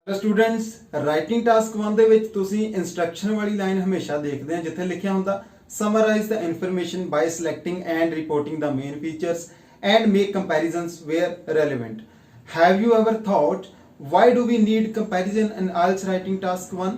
Students writing task 1 ਦੇ ਵਿੱਚ ਤੁਸੀਂ ਇਨਸਟਰਕਸ਼ਨ ਵਾਲੀ ਲਾਈਨ ਹਮੇਸ਼ਾ ਦੇਖਦੇ ਆ ਜਿੱਥੇ ਲਿਖਿਆ ਹੁੰਦਾ summarise the information by selecting and reporting the main features and make comparisons where relevant have you ever thought why do we need comparison in IELTS writing task 1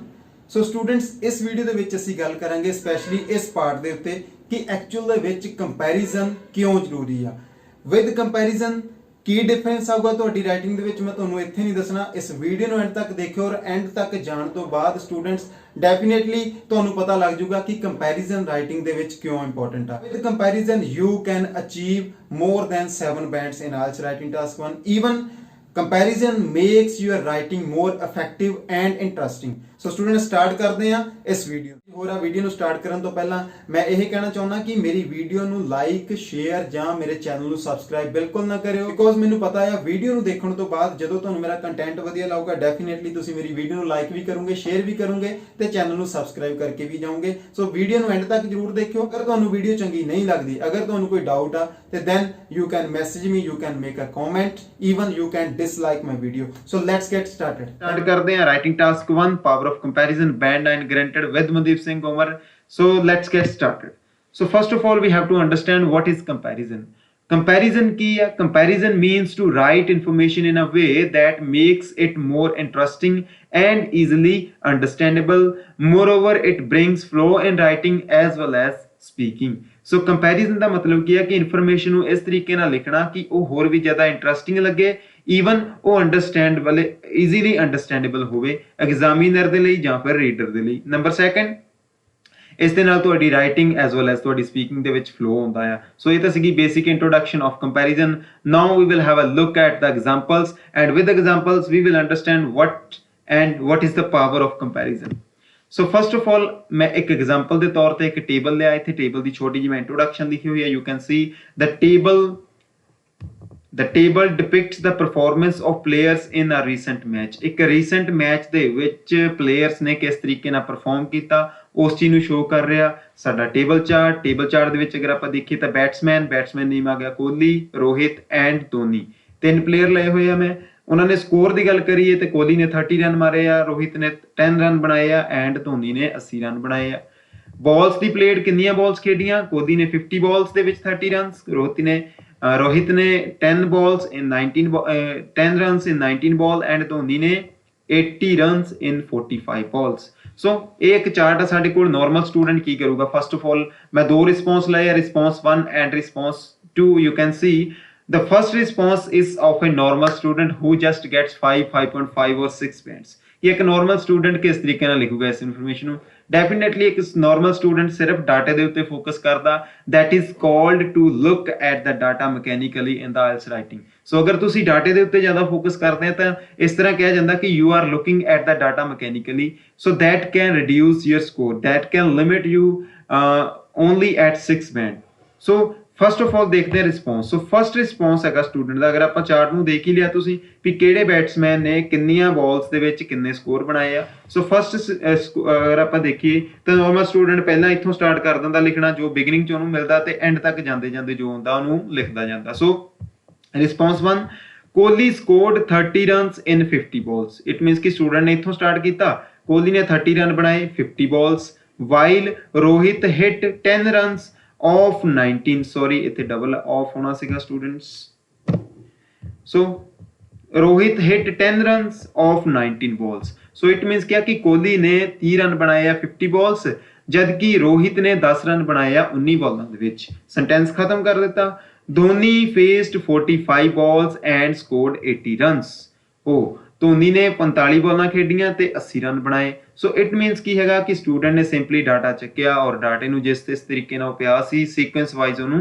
so students ਇਸ video ਦੇ ਵਿੱਚ ਅਸੀਂ ਗੱਲ ਕਰਾਂਗੇ specially ਇਸ part ਦੇ ਉੱਤੇ ਕਿ ਐਕਚੁਅਲ ਦੇ ਵਿੱਚ ਕੰਪੈਰੀਜ਼ਨ ਕਿਉਂ ਜ਼ਰੂਰੀ ਆ ਵਿਦ ਕੰਪੈਰੀਜ਼ਨ ਕੀ ਡਿਫਰੈਂਸ ਆਊਗਾ ਤੁਹਾਡੀ ਰਾਈਟਿੰਗ ਦੇ ਵਿੱਚ ਮੈਂ ਤੁਹਾਨੂੰ ਇੱਥੇ ਨਹੀਂ ਦੱਸਣਾ ਇਸ ਵੀਡੀਓ ਨੂੰ ਐਂਡ ਤੱਕ ਦੇਖਿਓ ਔਰ ਐਂਡ ਤੱਕ ਜਾਣ ਤੋਂ ਬਾਅਦ ਸਟੂਡੈਂਟਸ ਡੈਫੀਨੇਟਲੀ ਤੁਹਾਨੂੰ ਪਤਾ ਲੱਗ ਜਾਊਗਾ ਕਿ ਕੰਪੈਰੀਜ਼ਨ ਰਾਈਟਿੰਗ ਦੇ ਵਿੱਚ ਕਿਉਂ ਇੰਪੋਰਟੈਂਟ ਆ with comparison you can achieve more than 7 bands in IELTS writing task 1 even comparison makes your writing more effective and interesting so students start ਕਰਦੇ ਆ ਇਸ ਵੀਡੀਓ ਹੋਰ ਆ ਵੀਡੀਓ ਨੂੰ ਸਟਾਰਟ ਕਰਨ ਤੋਂ ਪਹਿਲਾਂ ਮੈਂ ਇਹ ਕਹਿਣਾ ਚਾਹੁੰਦਾ ਕਿ ਮੇਰੀ ਵੀਡੀਓ ਨੂੰ ਲਾਈਕ ਸ਼ੇਅਰ ਜਾਂ ਮੇਰੇ ਚੈਨਲ ਨੂੰ ਸਬਸਕ੍ਰਾਈਬ ਬਿਲਕੁਲ ਨਾ ਕਰਿਓ ਬਿਕੋਜ਼ ਮੈਨੂੰ ਪਤਾ ਹੈ ਵੀਡੀਓ ਨੂੰ ਦੇਖਣ ਤੋਂ ਬਾਅਦ ਜਦੋਂ ਤੁਹਾਨੂੰ ਮੇਰਾ ਕੰਟੈਂਟ ਵਧੀਆ ਲੱਗੂਗਾ ਡੈਫੀਨੇਟਲੀ ਤੁਸੀਂ ਮੇਰੀ ਵੀਡੀਓ ਨੂੰ ਲਾਈਕ ਵੀ ਕਰੋਗੇ ਸ਼ੇਅਰ ਵੀ ਕਰੋਗੇ ਤੇ ਚੈਨਲ ਨੂੰ ਸਬਸਕ੍ਰਾਈਬ ਕਰਕੇ ਵੀ ਜਾਓਗੇ ਸੋ ਵੀਡੀਓ ਨੂੰ ਐਂਡ ਤੱਕ ਜਰੂਰ ਦੇਖਿਓ ਅਗਰ ਤੁਹਾਨੂੰ ਵੀਡੀਓ ਚੰਗੀ ਨਹੀਂ ਲੱਗਦੀ ਅਗਰ ਤੁਹਾਨੂੰ ਕੋਈ ਡਾਊਟ ਆ ਤੇ then you can message me you can make a comment even you can dislike my video so let's get started start ਕਰਦੇ ਹਾਂ writing task 1 power of comparison band and granted with Mandeep Singh Kumar so let's get started so first of all we have to understand what is comparison ਕੀ ਹੈ comparison means to write information in a way that makes it more interesting and easily understandable moreover it brings flow in writing as well as speaking so comparison ਦਾ ਮਤਲਬ ਕੀ ਹੈ ਕਿ information ਨੂੰ ਇਸ ਤਰੀਕੇ ਨਾਲ ਲਿਖਣਾ ਕਿ ਉਹ ਹੋਰ ਵੀ ਜ਼ਿਆਦਾ ਇੰਟਰਸਟਿੰਗ ਲੱਗੇ ਈਵਨ ਉਹ ਅੰਡਰਸਟੈਂਡ ਵਾਲੇ ਈਜ਼ੀਲੀ ਅੰਡਰਸਟੈਂਡੇਬਲ ਹੋਵੇ ਐਗਜ਼ਾਮੀਨਰ ਦੇ ਲਈ ਜਾਂ ਫਿਰ ਰੀਡਰ ਦੇ ਲਈ ਨੰਬਰ 2 ਇਸ ਦੇ ਨਾਲ ਤੁਹਾਡੀ ਰਾਈਟਿੰਗ ਐਸ ਵੈਲ ਐਸ ਤੁਹਾਡੀ ਸਪੀਕਿੰਗ ਦੇ ਵਿੱਚ ਫਲੋ ਹੁੰਦਾ ਆ ਸੋ ਇਹ ਤਾਂ ਸੀਗੀ basic introduction of comparison now we will have a look at the examples and with examples we will understand what is the power of comparison so first of all ਮੈਂ ਇੱਕ example ਦੇ ਤੌਰ ਤੇ ਇੱਕ table ਲਿਆ ਇੱਥੇ table ਦੀ ਛੋਟੀ ਜਿਹੀ ਮੈਂ ਇੰਟਰੋਡਕਸ਼ਨ ਲਿਖੀ ਹੋਈ ਹੈ you can C the table depicts the performance of players in a recent match ਇੱਕ ਰੀਸੈਂਟ ਮੈਚ ਦੇ ਵਿੱਚ ਪਲੇਅਰਸ ਨੇ ਕਿਸ ਤਰੀਕੇ ਨਾਲ ਪਰਫਾਰਮ ਕੀਤਾ ਉਸ ਚੀਜ਼ ਨੂੰ ਸ਼ੋ ਕਰ ਰਿਹਾ ਸਾਡਾ ਟੇਬਲ ਚਾਰਟ ਦੇ ਵਿੱਚ ਅਗਰ ਆਪਾਂ ਦੇਖੀਏ ਤਾਂ ਬੈਟਸਮੈਨ ਨੇਮ ਆ ਗਿਆ ਕੋਹਲੀ ਰੋਹਿਤ ਐਂਡ ਧੋਨੀ 3 ਪਲੇਅਰ ਲਏ ਹੋਏ ਆ ਮੈਂ ਉਹਨਾਂ ਨੇ ਸਕੋਰ ਦੀ ਗੱਲ ਕਰੀਏ ਤੇ ਕੋਹਲੀ ਨੇ 30 ਰਨ ਮਾਰੇ ਆ ਰੋਹਿਤ ਨੇ 10 ਰਨ ਬਣਾਏ ਆ ਐਂਡ ਧੋਨੀ ਨੇ 80 ਰਨ ਬਣਾਏ ਆ ਬਾਲਸ ਦੀ ਪਲੇਡ ਕਿੰਨੀਆਂ ਬਾਲਸ ਖੇਡੀਆਂ ਕੋਹਲੀ ਨੇ 50 ਬਾਲਸ ਦੇ ਵਿੱਚ 30 ਰਨਸ ਰੋਹਿਤ ਨੇ 10 balls in 10 runs in 19 ball and Dhoni ਨੇ 80 runs in 45 balls ਸੋ ਇਹ ਇੱਕ ਚਾਰਟ ਆ ਸਾਡੇ ਕੋਲ ਨਾਰਮਲ ਸਟੂਡੈਂਟ ਕੀ ਕਰੂਗਾ ਫਸਟ ਆਫ ਆਲ ਮੈਂ 2 ਰਿਸਪੌਂਸ ਲਏ ਆ response 1 and response 2 you can C the first response is of a normal student who just gets 5.5 or 6 points ये एक नॉर्मल स्टूडेंट किस तरीके ਨਾਲ ਲਿਖੂਗਾ ਇਸ ਇਨਫੋਰਮੇਸ਼ਨ ਨੂੰ ਡੈਫੀਨਿਟਲੀ ਇੱਕ ਨਾਰਮਲ ਸਟੂਡੈਂਟ ਸਿਰਫ ਡਾਟਾ ਦੇ ਉੱਤੇ ਫੋਕਸ ਕਰਦਾ that is called to look at the data mechanically in the IELTS writing ਸੋ ਅਗਰ ਤੁਸੀਂ ਡਾਟੇ ਦੇ ਉੱਤੇ ਜ਼ਿਆਦਾ ਫੋਕਸ ਕਰਦੇ ਆ ਤਾਂ ਇਸ ਤਰ੍ਹਾਂ ਕਿਹਾ ਜਾਂਦਾ ਕਿ you are looking at the data mechanically so that can reduce your score that can limit you only at 6 band so first of ਆਲ ਦੇਖਦੇ ਹਾਂ ਰਿਸਪੌਂਸ ਸੋ ਫਸਟ ਰਿਸਪੌਂਸ ਹੈਗਾ ਸਟੂਡੈਂਟ ਦਾ ਅਗਰ ਆਪਾਂ ਚਾਰਟ ਨੂੰ ਦੇਖ ਹੀ ਲਿਆ ਤੁਸੀਂ ਵੀ ਕਿਹੜੇ ਬੈਟਸਮੈਨ ਨੇ ਕਿੰਨੀਆਂ ਬਾਲਸ ਦੇ ਵਿੱਚ ਕਿੰਨੇ ਸਕੋਰ ਬਣਾਏ ਆ ਸੋ ਫਸਟ ਅਗਰ ਆਪਾਂ ਦੇਖੀਏ ਤਾਂ ਨਾਰਮਲ ਸਟੂਡੈਂਟ ਪਹਿਲਾਂ ਇੱਥੋਂ ਸਟਾਰਟ ਕਰ ਦਿੰਦਾ ਲਿਖਣਾ ਜੋ ਬਿਗਨਿੰਗ ਚ ਉਹਨੂੰ ਮਿਲਦਾ ਤੇ ਐਂਡ ਤੱਕ ਜਾਂਦੇ ਜੋ ਹੁੰਦਾ ਉਹਨੂੰ ਲਿਖਦਾ ਜਾਂਦਾ so response 1 Kohli scored 30 runs in 50 balls it means ਕਿ ਸਟੂਡੈਂਟ ਨੇ ਇੱਥੋਂ ਸਟਾਰਟ ਕੀਤਾ ਕੋਹਲੀ ਨੇ 30 ਰਨ ਬਣਾਏ 50 balls while Rohit hit 10 runs of 19 sorry ਇੱਥੇ ਡਬਲ ਆਫ ਹੋਣਾ ਸੀਗਾ students so Rohit hit 10 runs of 19 balls so it means ਕਿ ਕੋਹਲੀ ਨੇ 30 ਰਨ ਬਣਾਏ ਆ 50 balls ਜਦ ਕਿ ਰੋਹਿਤ ਨੇ 10 ਰਨ ਬਣਾਏ ਆ 19 ਬਾਲਾਂ ਦੇ ਵਿੱਚ ਸੈਂਟੈਂਸ ਖਤਮ ਕਰ ਦਿੱਤਾ Dhoni faced 45 balls and scored 80 runs Dhoni ਨੇ 45 ਬਾਲਾਂ ਖੇਡੀਆਂ ਤੇ 80 ਰਨ ਬਣਾਏ ਸੋ ਇਟ ਮੀਨਸ ਕੀ ਹੈਗਾ ਕਿ ਸਟੂਡੈਂਟ ਨੇ ਸਿੰਪਲੀ ਡਾਟਾ ਚੱਕਿਆ ਔਰ ਡਾਟੇ ਨੂੰ ਜਿਸ ਤਰੀਕੇ ਨਾਲ ਪਿਆ ਸੀ ਸੀਕੁਐਂਸ ਵਾਈਜ਼ ਉਹਨੂੰ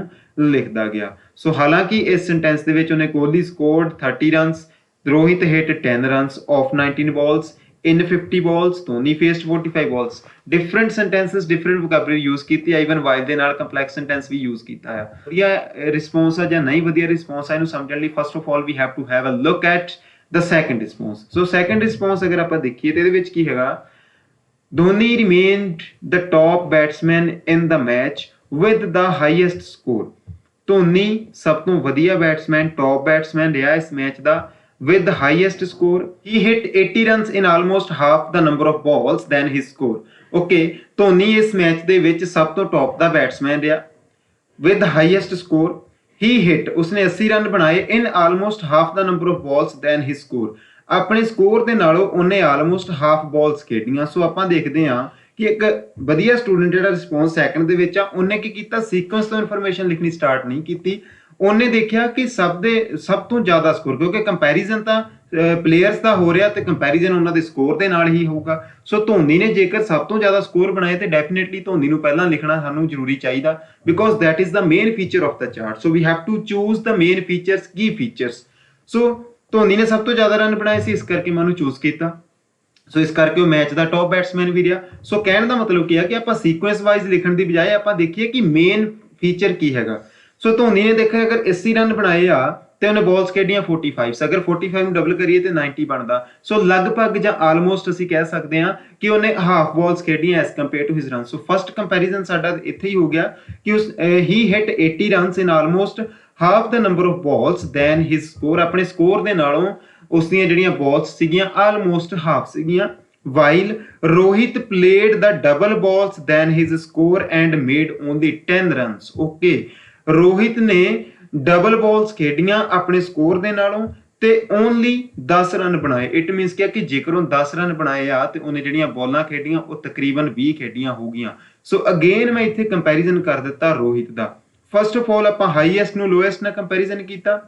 ਲਿਖਦਾ ਗਿਆ ਸੋ ਹਾਲਾਂਕਿ ਇਸ ਸੈਂਟੈਂਸ ਦੇ ਵਿੱਚ ਉਹਨੇ Kohli scored 30 runs Rohit hit 10 runs of 19 balls in 50 balls Dhoni faced 45 balls different sentences different vocabulary use ਕੀਤੀ ਆ even while ਦੇ ਨਾਲ complex sentence ਵੀ use ਕੀਤਾ ਆ ਵਧੀਆ ਰਿਸਪੌਂਸ ਆ ਜਾਂ ਨਹੀਂ ਵਧੀਆ ਰਿਸਪੌਂਸ ਆ ਇਹਨੂੰ ਸਮਝਣ ਲਈ first of all we have to have a look at the second response so second response ਅਗਰ ਆਪਾਂ ਦੇਖੀਏ ਤੇ ਇਹਦੇ ਵਿੱਚ ਕੀ ਹੈਗਾ Dhoni remained the top batsman in the match with the highest score Dhoni ਸਭ ਤੋਂ ਵਧੀਆ ਬੈਟਸਮੈਨ ਟੌਪ ਬੈਟਸਮੈਨ ਰਿਹਾ ਇਸ match the with the highest score. He hit 80 runs in almost half the number of balls than his score. Okay, Dhoni ਇਸ match ਦੇ ਵਿੱਚ ਸਭ ਤੋਂ ਟੌਪ ਦਾ ਬੈਟਸਮੈਨ ਰਿਹਾ with the highest score. He hit, ਉਸਨੇ 80 run ਬਣਾਏ in almost half the number of balls than his score. ਆਪਣੇ score ਦੇ ਨਾਲੋਂ ਉਹਨੇ ਆਲਮੋਸਟ ਹਾਫ ਬਾਲਸ ਖੇਡੀਆਂ। ਸੋ ਆਪਾਂ ਦੇਖਦੇ ਹਾਂ ਕਿ ਇੱਕ ਵਧੀਆ ਸਟੂਡੈਂਟ ਜਿਹੜਾ ਰਿਸਪੌਂਸ ਸੈਕੰਡ ਦੇ ਵਿੱਚ ਆ, ਉਹਨੇ ਕੀ ਕੀਤਾ, ਸੀਕੁਐਂਸ ਤੋਂ ਇਨਫੋਰਮੇਸ਼ਨ ਲਿਖਣੀ ਸਟਾਰਟ ਨਹੀਂ ਕੀਤੀ। ਉਹਨੇ ਦੇਖਿਆ ਕਿ ਸਭ ਤੋਂ ਜ਼ਿਆਦਾ ਸਕੋਰ, ਕਿਉਂਕਿ ਕੰਪੈਰੀਜ਼ਨ ਤਾਂ ਪਲੇਅਰਸ ਦਾ ਹੋ ਰਿਹਾ ਤੇ ਕੰਪੈਰੀਜ਼ਨ ਉਹਨਾਂ ਦੇ ਸਕੋਰ ਦੇ ਨਾਲ ਹੀ ਹੋਊਗਾ। ਸੋ ਧੋਨੀ ਨੇ ਜੇਕਰ ਸਭ ਤੋਂ ਜ਼ਿਆਦਾ ਸਕੋਰ ਬਣਾਏ ਤੇ ਡੈਫੀਨੇਟਲੀ ਧੋਨੀ ਨੂੰ ਪਹਿਲਾਂ ਲਿਖਣਾ ਸਾਨੂੰ ਜ਼ਰੂਰੀ ਚਾਹੀਦਾ, because that is the main feature of the chart. So we have to choose the main features, key features. So Dhoni ਨੇ ਸਭ ਤੋਂ ਜ਼ਿਆਦਾ ਰਨ ਬਣਾਏ ਸੀ, ਇਸ ਕਰਕੇ ਮੈਂ ਉਹਨੂੰ ਚੂਜ਼ ਕੀਤਾ। ਸੋ ਇਸ ਕਰਕੇ ਉਹ ਮੈਚ ਦਾ ਟੌਪ ਬੈਟਸਮੈਨ ਵੀ ਰਿਹਾ। ਸੋ ਕਹਿਣ ਦਾ ਮਤਲਬ ਕੀ ਆ ਕਿ ਆਪਾਂ ਸੀਕੁਐਂਸ ਵਾਈਜ਼ ਲਿਖਣ ਦੀ ਬਜਾਏ ਆਪਾਂ ਦੇਖੀਏ ਕਿ ਮੇਨ ਫੀਚਰ ਕੀ ਹੈਗਾ। ਸੋ ਧੋਨੀ ਨੇ ਦੇਖਿਆ ਅਗਰ 80 ਰਨ ਬਣਾਏ ਆ ਤੇ ਉਹਨੇ ਬਾਲਸ ਖੇਡੀਆਂ 45, ਅਗਰ 45 ਨੂੰ ਡਬਲ ਕਰੀਏ ਤੇ 90 ਬਣਦਾ। ਸੋ ਲਗਭਗ ਜਾਂ ਆਲਮੋਸਟ ਅਸੀਂ ਕਹਿ ਸਕਦੇ ਹਾਂ ਕਿ ਉਹਨੇ ਹਾਫ ਬਾਲਸ ਖੇਡੀਆਂ as compare to his run. So first comparison ਸਾਡਾ ਇੱਥੇ ਹੀ ਹੋ ਗਿਆ ਕਿ he hit 80 runs in almost half the number of balls than his score. ਆਪਣੇ ਸਕੋਰ ਦੇ ਨਾਲੋਂ ਉਸ ਦੀਆਂ ਜਿਹੜੀਆਂ ਬਾਲਸ ਸੀਗੀਆਂ ਆਲਮੋਸਟ ਹਾਫ ਸੀਗੀਆਂ। While Rohit played the double balls than his score and made only 10 runs. Okay, Rohit ਨੇ ਡਬਲ ਬਾਲਸ ਖੇਡੀਆਂ ਆਪਣੇ ਸਕੋਰ ਦੇ ਨਾਲੋਂ ਤੇ ਓਨਲੀ 10 ਰਨ ਬਣਾਏ। ਇਟ ਮੀਨਸ ਕਿ ਜੇਕਰ ਉਹ 10 ਰਨ ਬਣਾਏ ਆ ਤੇ ਉਹਨੇ ਜਿਹੜੀਆਂ ਬਾਲਾਂ ਖੇਡੀਆਂ ਉਹ ਤਕਰੀਬਨ 20 ਖੇਡੀਆਂ ਹੋਗੀਆਂ। ਸੋ ਅਗੇਨ ਮੈਂ ਇੱਥੇ ਕੰਪੈਰੀਜ਼ਨ ਕਰ ਦਿੱਤਾ ਰੋਹਿਤ ਦਾ। ਫਸਟ ਆਫ ਆਲ ਆਪਾਂ ਹਾਈਐਸਟ ਨੂੰ ਲੋਐਸਟ ਨਾਲ ਕੰਪੈਰੀਜ਼ਨ ਕੀਤਾ,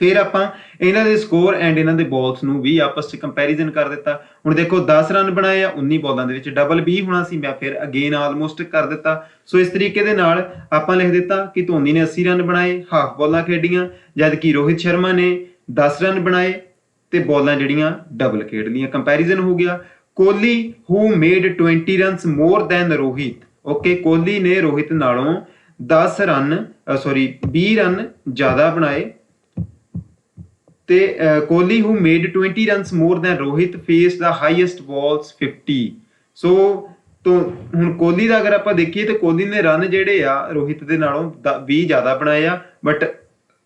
ਫਿਰ ਆਪਾਂ ਇਹਨਾਂ ਦੇ ਸਕੋਰ ਐਂਡ ਇਹਨਾਂ ਦੇ ਬਾਲਸ ਨੂੰ ਵੀ ਆਪਸ ਚ ਕੰਪੈਰੀਜ਼ਨ ਕਰ ਦਿੱਤਾ। ਹੁਣ ਦੇਖੋ 10 ਰਨ ਬਣਾਏ ਆ 19 ਬਾਲਾਂ ਦੇ ਵਿੱਚ, ਡਬਲ 20 ਹੋਣਾ ਸੀ, ਮੈਂ ਫਿਰ ਅਗੇਨ ਆਲਮੋਸਟ ਕਰ ਦਿੱਤਾ। ਸੋ ਇਸ ਤਰੀਕੇ ਦੇ ਨਾਲ ਆਪਾਂ ਲਿਖ ਦਿੱਤਾ ਕਿ ਧੋਨੀ ਨੇ 80 ਰਨ ਬਣਾਏ, ਹਾਫ ਬਾਲਾਂ ਖੇਡੀਆਂ, ਜਦ ਕਿ ਰੋਹਿਤ ਸ਼ਰਮਾ ਨੇ 10 ਰਨ ਬਣਾਏ ਤੇ ਬਾਲਾਂ ਜਿਹੜੀਆਂ ਡਬਲ ਖੇਡ ਲਈਆਂ। ਕੰਪੈਰੀਜ਼ਨ ਹੋ ਗਿਆ। Kohli who made 20 runs more than Rohit. Okay, Kohli ਨੇ ਰੋਹਿਤ ਨਾਲੋਂ 20 ਰਨ ਜ਼ਿਆਦਾ ਬਣਾਏ ਤੇ Kohli who made 20 runs more than Rohit faced the highest balls 50। So ਹੁਣ ਕੋਹਲੀ ਦਾ ਅਗਰ ਆਪਾਂ ਦੇਖੀਏ ਤੇ ਕੋਹਲੀ ਨੇ ਰਨ ਜਿਹੜੇ ਆ ਰੋਹਿਤ ਦੇ ਨਾਲੋਂ 20 ਜ਼ਿਆਦਾ ਬਣਾਏ ਆ, ਬਟ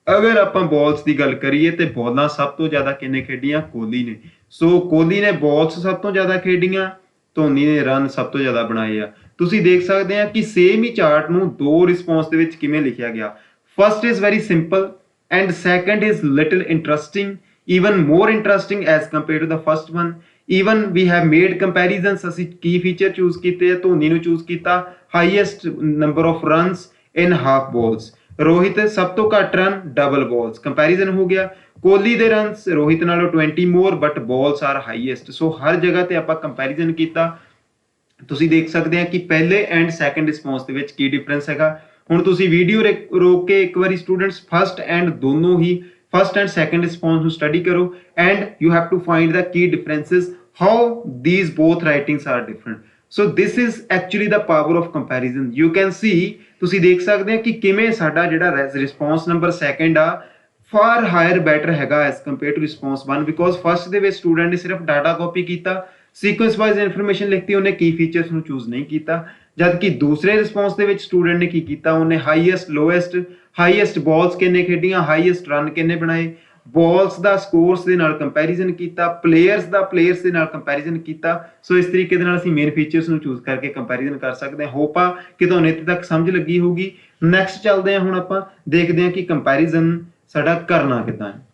ਅਗਰ ਆਪਾਂ ਬਾਲਸ ਦੀ ਗੱਲ ਕਰੀਏ ਤੇ ਬਾਲਾਂ ਸਭ ਤੋਂ ਜ਼ਿਆਦਾ ਕਿੰਨੇ ਖੇਡੀਆਂ, ਕੋਹਲੀ ਨੇ। ਸੋ ਕੋਹਲੀ ਨੇ ਬਾਲਸ ਸਭ ਤੋਂ ਜ਼ਿਆਦਾ ਖੇਡੀਆਂ, ਧੋਨੀ ਨੇ ਰਨ ਸਭ ਤੋਂ ਜ਼ਿਆਦਾ ਬਣਾਏ ਆ। ਤੁਸੀਂ ਦੇਖ ਸਕਦੇ ਆ ਕਿ ਸੇਮ ਹੀ ਚਾਰਟ ਨੂੰ ਦੋ ਰਿਸਪੌਂਸ ਦੇ ਵਿੱਚ ਕਿਵੇਂ ਲਿਖਿਆ ਗਿਆ। First is very simple and second is little interesting, even more interesting as compared to the first one. Even we have made comparisons, ਅਸੀਂ ਕੀ ਫੀਚਰ ਚੂਜ਼ ਕੀਤੇ ਆ, ਧੋਨੀ ਨੂੰ ਚੂਜ਼ ਕੀਤਾ highest number of runs in half balls, Rohit ਸਭ ਤੋਂ ਘੱਟ run double balls, comparison ਹੋ ਗਿਆ। ਕੋਹਲੀ ਦੇ ਰਨਸ ਰੋਹਿਤ ਨਾਲੋਂ 20 ਮੋਰ ਬਟ ਬਾਲਸ ਆਰ ਹਾਈਐਸਟ। ਸੋ ਹਰ ਜਗ੍ਹਾ ਤੇ ਆਪਾਂ ਕੰਪੈਰੀਜ਼ਨ ਕੀਤਾ। ਤੁਸੀਂ ਦੇਖ ਸਕਦੇ ਆ ਕਿ ਪਹਿਲੇ ਐਂਡ ਸੈਕੰਡ ਰਿਸਪੌਂਸ ਦੇ ਵਿੱਚ ਕੀ ਡਿਫਰੈਂਸ ਹੈਗਾ। ਹੁਣ ਤੁਸੀਂ ਵੀਡੀਓ ਰੋਕ ਕੇ ਇੱਕ ਵਾਰੀ students first and second response ਨੂੰ ਸਟੱਡੀ ਕਰੋ and you have to find the key differences, how these both writings are different. So this is actually the power of comparison. You can see, ਤੁਸੀਂ ਦੇਖ ਸਕਦੇ ਆ ਕਿ ਕਿਵੇਂ ਸਾਡਾ ਜਿਹੜਾ ਰਿਸਪੌਂਸ ਨੰਬਰ ਸੈਕੰਡ ਆ ਫਾਰ ਹਾਇਰ ਬੈਟਰ ਹੈਗਾ as compare to response 1, because first ਦੇ ਵਿੱਚ ਸਟੂਡੈਂਟ ਨੇ ਸਿਰਫ ਡਾਟਾ ਕਾਪੀ ਕੀਤਾ, ਸੀਕੁਐਂਸ ਵਾਈਜ਼ ਇਨਫੋਰਮੇਸ਼ਨ ਲਿਖਤੀ, ਉਹਨੇ ਕੀ ਫੀਚਰਸ ਨੂੰ ਚੂਜ਼ ਨਹੀਂ ਕੀਤਾ। ਜਦ ਕਿ ਦੂਸਰੇ ਰਿਸਪੌਂਸ ਦੇ ਵਿੱਚ ਸਟੂਡੈਂਟ ਨੇ ਕੀ ਕੀਤਾ, ਉਹਨੇ ਹਾਈਐਸਟ ਲੋਐਸਟ, ਹਾਈਐਸਟ ਬਾਲਸ ਕਿੰਨੇ ਖੇਡੀਆਂ, ਹਾਈਐਸਟ ਰਨ ਕਿੰਨੇ ਬਣਾਏ, ਬਾਲਸ ਦਾ ਸਕੋਰਸ ਦੇ ਨਾਲ ਕੰਪੈਰੀਜ਼ਨ ਕੀਤਾ, ਪਲੇਅਰਸ ਦੇ ਨਾਲ ਕੰਪੈਰੀਜ਼ਨ ਕੀਤਾ। ਸੋ ਇਸ ਤਰੀਕੇ ਦੇ ਨਾਲ ਅਸੀਂ ਮੇਨ ਫੀਚਰਸ ਨੂੰ ਚੂਜ਼ ਕਰਕੇ ਕੰਪੈਰੀਜ਼ਨ ਕਰ ਸਕਦੇ ਹਾਂ। ਹੋਪ ਆ ਕਿ ਤੁਹਾਨੂੰ ਇੱਥੇ ਤੱਕ ਸਮਝ ਲੱਗੀ ਹੋਊਗੀ। ਨੈਕਸਟ ਚੱਲਦੇ ਹਾਂ, ਹੁਣ ਆਪਾਂ ਦੇਖਦੇ ਹਾਂ ਕਿ ਕੰਪੈਰੀਜ਼ਨ ਸਾਡਾ ਕਰਨਾ ਕਿੱਦਾਂ ਹੈ।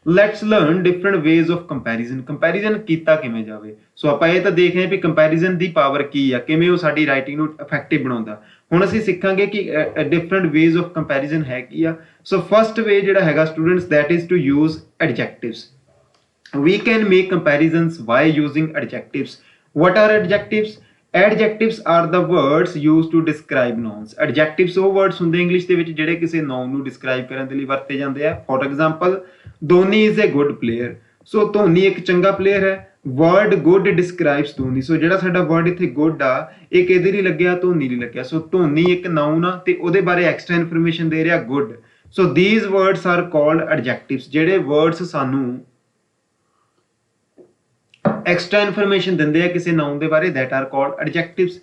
Let's learn different ways of comparison. Comparison ਕੀਤਾ ਕਿਵੇਂ ਜਾਵੇ। ਸੋ ਆਪਾਂ ਇਹ ਤਾਂ ਦੇਖ ਰਹੇ ਹਾਂ ਵੀ ਕੰਪੈਰੀਜ਼ਨ ਦੀ ਪਾਵਰ ਕੀ ਆ, ਕਿਵੇਂ ਉਹ ਸਾਡੀ ਰਾਈਟਿੰਗ ਨੂੰ ਇਫੈਕਟਿਵ ਬਣਾਉਂਦਾ। ਹੁਣ ਅਸੀਂ ਸਿੱਖਾਂਗੇ ਕਿ ਡਿਫਰੈਂਟ ਵੇਜ਼ ਆਫ ਕੰਪੈਰੀਜ਼ਨ ਹੈ ਕੀ ਆ। ਸੋ ਫਸਟ ਵੇ ਜਿਹੜਾ ਹੈਗਾ students, that is to use adjectives. We can make comparisons by using adjectives. What are adjectives? Adjectives are the words used to describe nouns. Adjectives ਉਹ words ਹੁੰਦੇ English ਦੇ ਵਿੱਚ ਜਿਹੜੇ ਕਿਸੇ noun ਨੂੰ describe ਕਰਨ ਦੇ ਲਈ ਵਰਤੇ ਜਾਂਦੇ ਆ। For example, Dhoni is a good player. ਸੋ ਧੋਨੀ ਇੱਕ ਚੰਗਾ ਪਲੇਅਰ ਹੈ। Word good describes Dhoni. ਸੋ ਜਿਹੜਾ ਸਾਡਾ word ਇੱਥੇ good ਆ, ਇਹ ਕਿਹਦੇ ਲਈ ਲੱਗਿਆ, ਧੋਨੀ ਲਈ ਲੱਗਿਆ। ਸੋ ਧੋਨੀ ਇੱਕ noun ਆ ਤੇ ਉਹਦੇ ਬਾਰੇ ਐਕਸਟਰਾ ਇਨਫੋਰਮੇਸ਼ਨ ਦੇ ਰਿਹਾ good. So these words are called adjectives. ਜਿਹੜੇ words ਸਾਨੂੰ ਐਕਸਟਰਾ ਇਨਫੋਰਮੇਸ਼ਨ ਦਿੰਦੇ ਆ ਕਿਸੇ ਨਾउन ਦੇ ਬਾਰੇ, that are called adjectives.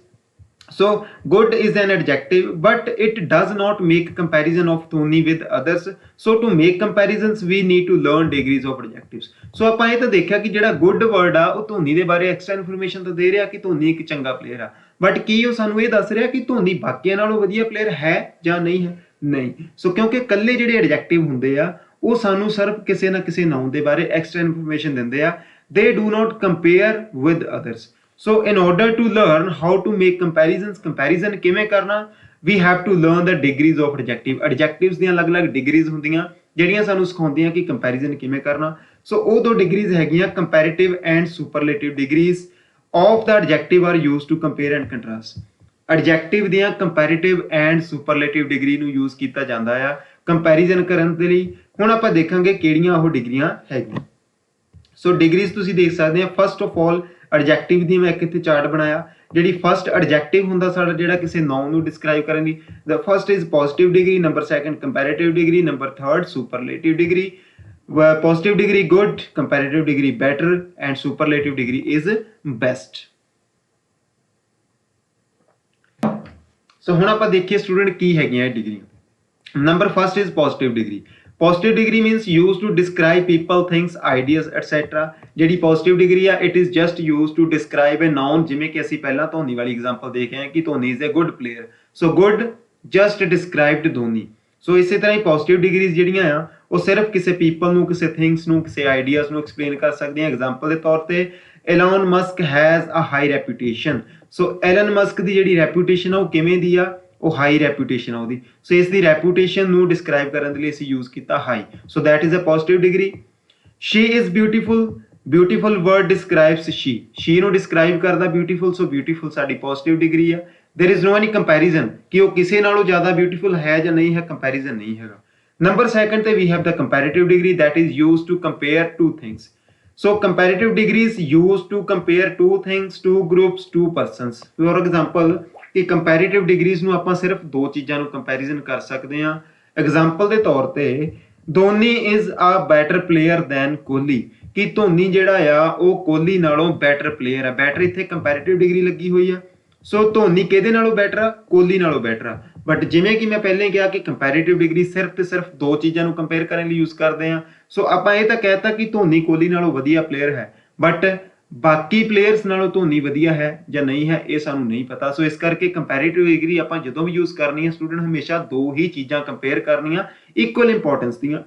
So good is an adjective, but it does not make comparison of Dhoni with others. So to make comparisons we need to learn degrees of adjectives. So ਆਪਾਂ ਇਹ ਤਾਂ ਦੇਖਿਆ ਕਿ ਜਿਹੜਾ good word ਆ ਉਹ ਧੋਨੀ ਦੇ ਬਾਰੇ ਐਕਸਟਰਾ ਇਨਫੋਰਮੇਸ਼ਨ ਤਾਂ ਦੇ ਰਿਹਾ ਕਿ ਧੋਨੀ ਇੱਕ ਚੰਗਾ ਪਲੇਅਰ ਆ, ਬਟ ਕੀ ਉਹ ਸਾਨੂੰ ਇਹ ਦੱਸ ਰਿਹਾ ਕਿ ਧੋਨੀ ਬਾਕੀਆਂ ਨਾਲੋਂ ਵਧੀਆ ਪਲੇਅਰ ਹੈ ਜਾਂ ਨਹੀਂ ਹੈ? ਨਹੀਂ। ਸੋ ਕਿਉਂਕਿ ਇਕੱਲੇ ਜਿਹੜੇ ਐਡਜੈਕਟਿਵ ਹੁੰਦੇ ਆ ਉਹ ਸਾਨੂੰ ਸਿਰਫ ਕਿਸੇ ਨਾ ਕਿਸੇ ਨਾਉਨ ਦੇ ਬਾਰੇ ਐਕਸਟਰਾ ਇਨਫੋਰਮੇਸ਼ਨ ਦਿੰਦੇ ਆ, they do not compare with others. So in order to learn how to make comparisons, comparison ਕਿਵੇਂ ਕਰਨਾ, we have to learn the degrees of adjective. Adjectives ਦੀਆਂ ਅਲੱਗ-ਅਲੱਗ degrees ਹੁੰਦੀਆਂ ਜਿਹੜੀਆਂ ਸਾਨੂੰ ਸਿਖਾਉਂਦੀਆਂ ਕਿ comparison ਕਿਵੇਂ ਕਰਨਾ। So ਉਹ ਦੋ degrees ਹੈਗੀਆਂ comparative and superlative degrees of the adjective are used to compare and contrast. Adjective ਦੀਆਂ comparative and superlative degree ਨੂੰ use ਕੀਤਾ ਜਾਂਦਾ ਆ comparison ਕਰਨ ਦੇ ਲਈ। ਹੁਣ ਆਪਾਂ ਦੇਖਾਂਗੇ ਕਿਹੜੀਆਂ ਉਹ ਡਿਗਰੀਆਂ ਹੈਗੀਆਂ। ਸੋ ਡਿਗਰੀਜ਼ ਤੁਸੀਂ ਦੇਖ ਸਕਦੇ ਆ। ਫਸਟ ਆਫ ਆਲ ਐਡਜੈਕਟਿਵ ਦੀ ਮੈਂ ਇੱਕ ਇੱਥੇ ਚਾਰਟ ਬਣਾਇਆ। ਜਿਹੜੀ ਫਸਟ ਐਡਜੈਕਟਿਵ ਹੁੰਦਾ ਸਾਡਾ ਜਿਹੜਾ ਕਿਸੇ ਨਾਉਨ ਨੂੰ ਡਿਸਕ੍ਰਾਈਬ ਕਰਨ ਲਈ, the first is positive degree, number second comparative degree, number third superlative degree. Positive degree good, comparative degree better and superlative degree is best. So ਹੁਣ ਆਪਾਂ ਦੇਖੀਏ ਸਟੂਡੈਂਟ ਕੀ ਹੈਗੀਆਂ ਇਹ ਡਿਗਰੀਆਂ। Number first is positive degree. Positive degree means used to describe people, things, ideas, etc. ਜਿਹੜੀ positive degree ਆ it is just used to describe a noun, ਜਿਵੇਂ ਕਿ ਅਸੀਂ ਪਹਿਲਾਂ ਧੋਨੀ ਵਾਲੀ ਐਗਜ਼ਾਮਪਲ ਦੇਖ ਆਏ ਕਿ Dhoni is a good player. So good just described Dhoni. ਸੋ ਇਸੇ ਤਰ੍ਹਾਂ ਹੀ ਪੋਜ਼ਿਟਿਵ ਡਿਗਰੀਜ਼ ਜਿਹੜੀਆਂ ਆ ਉਹ ਸਿਰਫ ਕਿਸੇ people ਨੂੰ, ਕਿਸੇ things ਨੂੰ, ਕਿਸੇ ideas ਨੂੰ ਐਕਸਪਲੇਨ ਕਰ ਸਕਦੀਆਂ। ਐਗਜ਼ਾਮਪਲ ਦੇ ਤੌਰ ਤੇ Elon Musk has a high reputation. So Elon Musk ਦੀ ਜਿਹੜੀ ਰੈਪੂਟੇਸ਼ਨ ਆ ਉਹ ਕਿਵੇਂ ਦੀ ਆ? ਉਹ ਹਾਈ ਰੈਪੂਟੇਸ਼ਨ ਆ ਉਹਦੀ। ਸੋ ਇਸ ਦੀ ਰੈਪੂਟੇਸ਼ਨ ਨੂੰ ਡਿਸਕ੍ਰਾਈਬ ਕਰਨ ਦੇ ਲਈ ਅਸੀਂ ਯੂਜ਼ ਕੀਤਾ high. So that is a positive degree. She is beautiful. Beautiful word describes she ਨੂੰ ਡਿਸਕ੍ਰਾਈਬ ਕਰਦਾ ਬਿਊਟੀਫੁਲ। ਸੋ ਬਿਊਟੀਫੁਲ ਸਾਡੀ ਪੋਜ਼ਿਟਿਵ ਡਿਗਰੀ ਆ। There is no any comparison ਕਿ ਉਹ ਕਿਸੇ ਨਾਲੋਂ ਜ਼ਿਆਦਾ ਬਿਊਟੀਫੁਲ ਹੈ ਜਾਂ ਨਹੀਂ ਹੈ, ਕੰਪੈਰੀਜ਼ਨ ਨਹੀਂ ਹੈਗਾ। ਨੰਬਰ ਸੈਕੰਡ ਤੇ we have the comparative degree that is used to compare two things. So comparative degree is used to compare two things, two groups, two persons. For example, ਕਿ comparative degrees ਨੂੰ ਆਪਾਂ ਸਿਰਫ ਦੋ ਚੀਜ਼ਾਂ ਨੂੰ comparison ਕਰ ਸਕਦੇ ਹਾਂ। ਐਗਜ਼ਾਮਪਲ ਦੇ ਤੌਰ ਤੇ Dhoni is a better player than Kohli, ਕਿ ਧੋਨੀ ਜਿਹੜਾ ਆ ਉਹ ਕੋਹਲੀ ਨਾਲੋਂ ਬੈਟਰ ਪਲੇਅਰ ਆ। ਬੈਟਰ ਇੱਥੇ ਕੰਪੈਰੇਟਿਵ ਡਿਗਰੀ ਲੱਗੀ ਹੋਈ ਆ। ਸੋ ਧੋਨੀ ਕਿਹਦੇ ਨਾਲੋਂ ਬੈਟਰ ਆ? ਕੋਹਲੀ ਨਾਲੋਂ ਬੈਟਰ ਆ। ਬਟ ਜਿਵੇਂ ਕਿ ਮੈਂ ਪਹਿਲੇ ਕਿਹਾ ਕਿ ਕੰਪੈਰੇਟਿਵ ਡਿਗਰੀ ਸਿਰਫ ਤੇ ਸਿਰਫ ਦੋ ਚੀਜ਼ਾਂ ਨੂੰ ਕੰਪੇਅਰ ਕਰਨ ਲਈ ਯੂਜ਼ ਕਰਦੇ ਆ। ਸੋ ਆਪਾਂ ਇਹ ਤਾਂ ਕਹਿਤਾ ਕਿ ਧੋਨੀ ਕੋਹਲੀ ਨਾਲੋਂ ਵਧੀਆ ਪਲੇਅਰ ਹੈ, ਬਟ ਬਾਕੀ ਪਲੇਅਰਸ ਨਾਲੋਂ ਧੋਨੀ ਵਧੀਆ ਹੈ ਜਾਂ ਨਹੀਂ ਹੈ ਇਹ ਸਾਨੂੰ ਨਹੀਂ ਪਤਾ। ਸੋ ਇਸ ਕਰਕੇ ਕੰਪੈਰੇਟਿਵ ਡਿਗਰੀ ਆਪਾਂ ਜਦੋਂ ਵੀ ਯੂਜ਼ ਕਰਨੀ ਹੈ ਸਟੂਡੈਂਟ ਹਮੇਸ਼ਾ ਦੋ ਹੀ ਚੀਜ਼ਾਂ ਕੰਪੇਅਰ ਕਰਨੀਆਂ ਇਕੁਅਲ ਇੰਪੋਰਟੈਂਸ ਦੀਆਂ।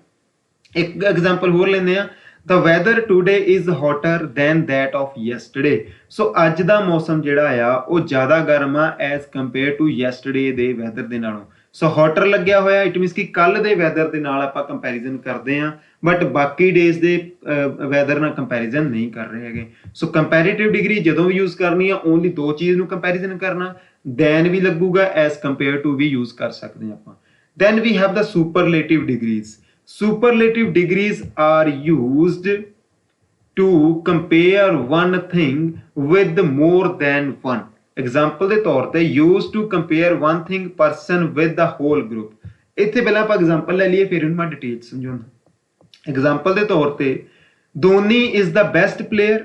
ਇੱਕ ਐਗਜ਼ਾਮਪਲ ਹੋਰ ਲੈਂਦੇ ਆ। The weather today is hotter than that of yesterday. ਸੋ ਅੱਜ ਦਾ ਮੌਸਮ ਜਿਹੜਾ ਆ ਉਹ ਜ਼ਿਆਦਾ ਗਰਮ ਆ ਐਜ਼ ਕੰਪੇਅਰ ਟੂ ਯੈਸਟਰਡੇ ਦੇ ਵੈਦਰ ਦੇ ਨਾਲੋਂ। ਸੋ ਹੌਟਰ ਲੱਗਿਆ ਹੋਇਆ ਇਟ ਮੀਨਸ ਕਿ ਕੱਲ ਦੇ ਵੈਦਰ ਦੇ ਨਾਲ ਆਪਾਂ ਕੰਪੈਰੀਜ਼ਨ ਕਰਦੇ ਆ, ਬਟ ਬਾਕੀ ਡੇਜ਼ ਦੇ ਵੈਦਰ ਨਾਲ ਕੰਪੈਰੀਜ਼ਨ ਨਹੀਂ ਕਰ ਰਹੇ ਹੈਗੇ। ਸੋ ਕੰਪੈਰੀਟਿਵ ਡਿਗਰੀ ਜਦੋਂ ਵੀ ਯੂਜ਼ ਕਰਨੀ ਆ ਓਨਲੀ ਦੋ ਚੀਜ਼ ਨੂੰ ਕੰਪੈਰੀਜ਼ਨ ਕਰਨਾ, ਦੈਨ ਵੀ ਲੱਗੂਗਾ ਐਜ਼ ਕੰਪੇਅਰ ਟੂ ਵੀ ਯੂਜ਼ ਕਰ ਸਕਦੇ ਆ ਆਪਾਂ। Then we have the superlative degrees. Superlative degrees are used to compare one thing with more than one. Example ਦੇ ਤੌਰ ਤੇ used to compare one thing person with the whole group. ਇੱਥੇ ਪਹਿਲਾਂ ਆਪਾਂ example ਲੈ ਲਈਏ ਫਿਰ ਇਹਨੂੰ ਮੈਂ ਡਿਟੇਲ ਸਮਝਾਉਂਦਾ। Example ਦੇ ਤੌਰ ਤੇ Dhoni is the best player.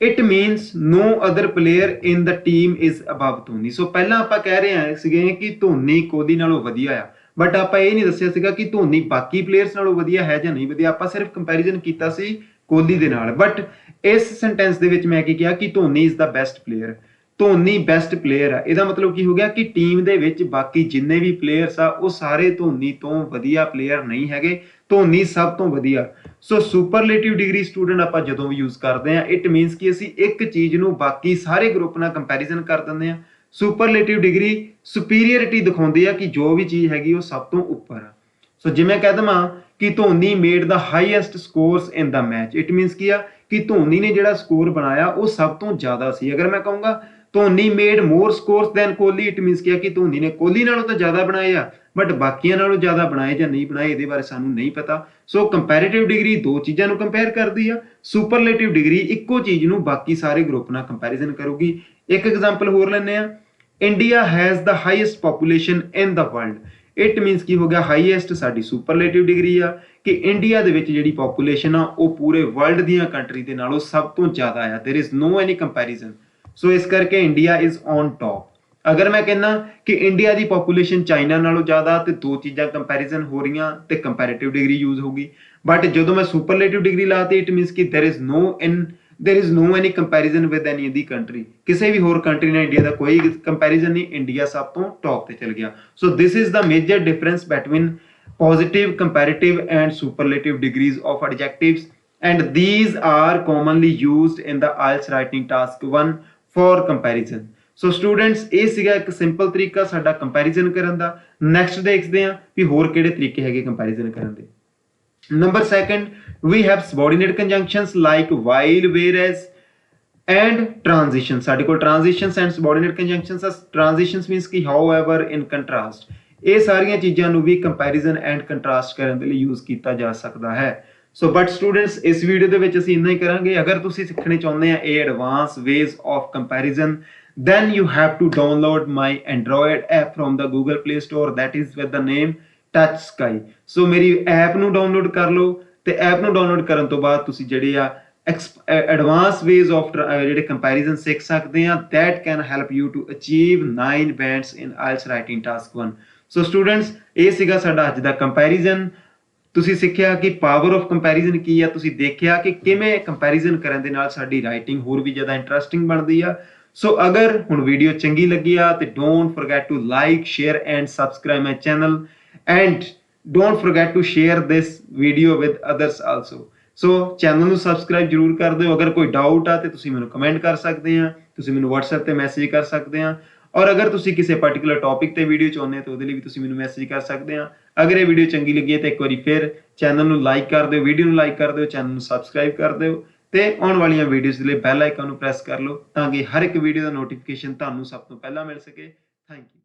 It means no other player in the team is above Dhoni. ਸੋ ਪਹਿਲਾਂ ਆਪਾਂ ਕਹਿ ਰਹੇ ਹਾਂ ਸੀਗੇ ਕਿ ਧੋਨੀ ਕੋਹਲੀ ਨਾਲੋਂ ਵਧੀਆ ਆ, ਬਟ ਆਪਾਂ ਇਹ ਨਹੀਂ ਦੱਸਿਆ ਸੀਗਾ ਕਿ ਧੋਨੀ ਬਾਕੀ ਪਲੇਅਰਸ ਨਾਲੋਂ ਵਧੀਆ ਹੈ ਜਾਂ ਨਹੀਂ ਵਧੀਆ। ਆਪਾਂ ਸਿਰਫ ਕੰਪੈਰੀਜ਼ਨ ਕੀਤਾ ਸੀ ਕੋਹਲੀ ਦੇ ਨਾਲ। ਬਟ ਇਸ ਸੈਂਟੈਂਸ ਦੇ ਵਿੱਚ ਮੈਂ ਕੀ ਕਿਹਾ ਕਿ Dhoni is the best player. Dhoni best player ਆ, ਇਹਦਾ ਮਤਲਬ ਕੀ ਹੋ ਗਿਆ ਕਿ ਟੀਮ ਦੇ ਵਿੱਚ ਬਾਕੀ ਜਿੰਨੇ ਵੀ ਪਲੇਅਰਸ ਆ ਉਹ ਸਾਰੇ ਧੋਨੀ ਤੋਂ ਵਧੀਆ ਪਲੇਅਰ ਨਹੀਂ ਹੈਗੇ, ਧੋਨੀ ਸਭ ਤੋਂ ਵਧੀਆ। ਸੋ ਸੁਪਰਲੇਟਿਵ ਡਿਗਰੀ ਸਟੂਡੈਂਟ ਆਪਾਂ ਜਦੋਂ ਵੀ ਯੂਜ਼ ਕਰਦੇ ਆ ਇਟ ਮੀਨਸ ਕਿ ਅਸੀਂ ਇੱਕ ਚੀਜ਼ ਨੂੰ ਬਾਕੀ ਸਾਰੇ ਗਰੁੱਪ ਨਾਲ ਕੰਪੈਰੀਜ਼ਨ ਕਰ ਦਿੰਦੇ ਆ। ਸੁਪਰਲੇਟਿਵ ਡਿਗਰੀ ਸੁਪੀਰੀਅਰਿਟੀ ਦਿਖਾਉਂਦੀ ਆ ਕਿ ਜੋ ਵੀ ਚੀਜ਼ ਹੈਗੀ ਉਹ ਸਭ ਤੋਂ ਉੱਪਰ ਆ। ਸੋ ਜਿਵੇਂ ਕਹਿ ਦਵਾਂ ਕਿ Dhoni made the highest scores in the match, it means ਕੀ ਆ ਕਿ ਧੋਨੀ ਨੇ ਜਿਹੜਾ ਸਕੋਰ ਬਣਾਇਆ ਉਹ ਸਭ ਤੋਂ ਜ਼ਿਆਦਾ ਸੀ। ਅਗਰ ਮੈਂ ਕਹੂੰਗਾ Dhoni made more scores than Kohli, it means ਕੀ ਆ ਕਿ ਧੋਨੀ ਨੇ ਕੋਹਲੀ ਨਾਲੋਂ ਤਾਂ ਜ਼ਿਆਦਾ ਬਣਾਏ ਆ, ਬਟ ਬਾਕੀਆਂ ਨਾਲੋਂ ਜ਼ਿਆਦਾ ਬਣਾਏ ਜਾਂ ਨਹੀਂ ਬਣਾਏ ਇਹਦੇ ਬਾਰੇ ਸਾਨੂੰ ਨਹੀਂ ਪਤਾ। ਸੋ ਕੰਪੈਰੀਟਿਵ ਡਿਗਰੀ ਦੋ ਚੀਜ਼ਾਂ ਨੂੰ ਕੰਪੇਅਰ ਕਰਦੀ ਆ, ਸੁਪਰਲੇਟਿਵ ਡਿਗਰੀ ਇੱਕੋ ਚੀਜ਼ ਨੂੰ ਬਾਕੀ ਸਾਰੇ ਗਰੁੱਪ ਨਾਲ ਕੰਪੈਰੀਜ਼ਨ ਕਰੂਗੀ। ਇੱਕ ਐਗਜ਼ਾਮਪਲ ਹੋਰ ਲੈਂਦੇ ਆ। India has the highest population in the world. It means ਕੀ ਹੋ ਗਿਆ ਹਾਈਐਸਟ ਸਾਡੀ ਸੁਪਰਲੇਟਿਵ ਡਿਗਰੀ ਆ ਕਿ ਇੰਡੀਆ ਦੇ ਵਿੱਚ ਜਿਹੜੀ ਪੋਪੂਲੇਸ਼ਨ ਆ ਉਹ ਪੂਰੇ ਵਰਲਡ ਦੀਆਂ ਕੰਟਰੀ ਦੇ ਨਾਲੋਂ ਸਭ ਤੋਂ ਜ਼ਿਆਦਾ ਆ। There is no any comparison. ਸੋ ਇਸ ਕਰਕੇ ਇੰਡੀਆ ਇਜ਼ ਔਨ ਟੌਪ। ਅਗਰ ਮੈਂ ਕਹਿੰਦਾ ਕਿ ਇੰਡੀਆ ਦੀ ਪੋਪੂਲੇਸ਼ਨ ਚਾਈਨਾ ਨਾਲੋਂ ਜ਼ਿਆਦਾ ਤੇ ਦੋ ਚੀਜ਼ਾਂ ਕੰਪੈਰੀਜ਼ਨ ਹੋ ਰਹੀਆਂ ਤੇ ਕੰਪੈਰੀਟਿਵ ਡਿਗਰੀ ਯੂਜ਼ ਹੋਗੀ। ਬਟ ਜਦੋਂ ਮੈਂ ਸੁਪਰਲੇਟਿਵ ਡਿਗਰੀ ਲਾਤੀ ਇਟ ਮੀਨਸ ਕਿ there is no any comparison with any other country। ਕਿਸੇ ਵੀ ਹੋਰ ਕੰਟਰੀ ਨਾਲ ਇੰਡੀਆ ਦਾ ਕੋਈ ਕੰਪੈਰੀਜ਼ਨ ਨਹੀਂ, ਇੰਡੀਆ ਸਭ ਤੋਂ ਟੌਪ ਤੇ ਚਲ ਗਿਆ। So this is the major difference between positive, comparative and superlative degrees of adjectives, and these are commonly used in the IELTS writing task 1 for comparison। So students ਇਹ ਸੀਗਾ ਇੱਕ simple ਤਰੀਕਾ ਸਾਡਾ ਕੰਪੈਰੀਜ਼ਨ ਕਰਨ ਦਾ। Next ਦੇਖਦੇ ਹਾਂ ਵੀ ਹੋਰ ਕਿਹੜੇ ਤਰੀਕੇ ਹੈਗੇ ਕੰਪੈਰੀਜ਼ਨ ਕਰਨ ਦੇ। Number second, we have subordinate conjunctions like while, whereas and transitions। ਸਾਡੇ ਕੋਲ transitions and subordinate conjunctions ਆ। transitions means ਕਿ however, in contrast। ਇਹ ਸਾਰੀਆਂ ਚੀਜ਼ਾਂ ਨੂੰ ਵੀ ਕੰਪੈਰੀਜ਼ਨ ਐਂਡ ਕੰਟਰਾਸਟ ਕਰਨ ਦੇ ਲਈ ਯੂਜ਼ ਕੀਤਾ ਜਾ ਸਕਦਾ ਹੈ। ਸੋ ਬਟ ਸਟੂਡੈਂਟਸ ਇਸ ਵੀਡੀਓ ਦੇ ਵਿੱਚ ਅਸੀਂ ਇੰਨਾ ਹੀ ਕਰਾਂਗੇ। ਅਗਰ ਤੁਸੀਂ ਸਿੱਖਣੇ ਚਾਹੁੰਦੇ ਆ ਇਹ advance ways of comparison, then you have to download my Android app from the Google Play Store, that is with the name Touch Sky। ਸੋ ਮੇਰੀ ਐਪ ਨੂੰ ਡਾਊਨਲੋਡ ਕਰ ਲਓ ਤੇ ਐਪ ਨੂੰ ਡਾਊਨਲੋਡ ਕਰਨ ਤੋਂ ਬਾਅਦ ਤੁਸੀਂ ਜਿਹੜੇ ਆ advanced ways of ਜਿਹੜੇ comparison ਸਿੱਖ ਸਕਦੇ ਆ that can help you to achieve 9 bands in IELTS writing task 1। So students ਇਹ ਸੀਗਾ ਸਾਡਾ ਅੱਜ ਦਾ ਕੰਪੈਰੀਜ਼ਨ। ਤੁਸੀਂ ਸਿੱਖਿਆ ਕਿ ਪਾਵਰ ਆਫ ਕੰਪੈਰੀਜ਼ਨ ਕੀ ਆ, ਤੁਸੀਂ ਦੇਖਿਆ ਕਿ ਕਿਵੇਂ ਕੰਪੈਰੀਜ਼ਨ ਕਰਨ ਦੇ ਨਾਲ ਸਾਡੀ ਰਾਈਟਿੰਗ ਹੋਰ ਵੀ ਜ਼ਿਆਦਾ ਇੰਟਰਸਟਿੰਗ ਬਣਦੀ ਆ। ਸੋ ਅਗਰ ਹੁਣ ਵੀਡੀਓ ਚੰਗੀ ਲੱਗੀ ਆ ਤੇ don't forget to like, share and subscribe my channel, and don't forget to share this video with others also. So channel ਨੂੰ ਸਬਸਕ੍ਰਾਈਬ ਜਰੂਰ ਕਰ ਦਿਓ। ਅਗਰ ਕੋਈ ਡਾਊਟ ਆ ਤੇ ਤੁਸੀਂ ਮੈਨੂੰ ਕਮੈਂਟ ਕਰ ਸਕਦੇ ਆ, ਤੁਸੀਂ ਮੈਨੂੰ WhatsApp ਤੇ ਮੈਸੇਜ ਕਰ ਸਕਦੇ ਆ, ਔਰ ਅਗਰ ਤੁਸੀਂ ਕਿਸੇ ਪਾਰਟਿਕੂਲਰ ਟੌਪਿਕ ਤੇ ਵੀਡੀਓ ਚਾਹੁੰਦੇ ਤਾਂ ਉਹਦੇ ਲਈ ਵੀ ਤੁਸੀਂ ਮੈਨੂੰ ਮੈਸੇਜ ਕਰ ਸਕਦੇ ਆ। ਅਗਰ ਇਹ ਵੀਡੀਓ ਚੰਗੀ ਲੱਗੀ ਹੈ ਤਾਂ ਇੱਕ ਵਾਰੀ ਫਿਰ ਚੈਨਲ ਨੂੰ ਲਾਈਕ ਕਰ ਦਿਓ, ਵੀਡੀਓ ਨੂੰ ਲਾਈਕ ਕਰ ਦਿਓ, ਚੈਨਲ ਨੂੰ ਸਬਸਕ੍ਰਾਈਬ ਕਰ ਦਿਓ ਤੇ ਆਉਣ ਵਾਲੀਆਂ ਵੀਡੀਓਜ਼ ਦੇ ਲਈ ਬੈਲ ਆਈਕਨ ਨੂੰ ਪ੍ਰੈਸ ਕਰ ਲਓ ਤਾਂ ਕਿ ਹਰ ਇੱਕ ਵੀਡੀਓ ਦਾ ਨੋਟੀਫਿਕੇਸ਼ਨ ਤੁਹਾਨੂੰ ਸਭ ਤੋਂ ਪਹਿਲਾਂ ਮਿਲ ਸਕੇ। Thank you.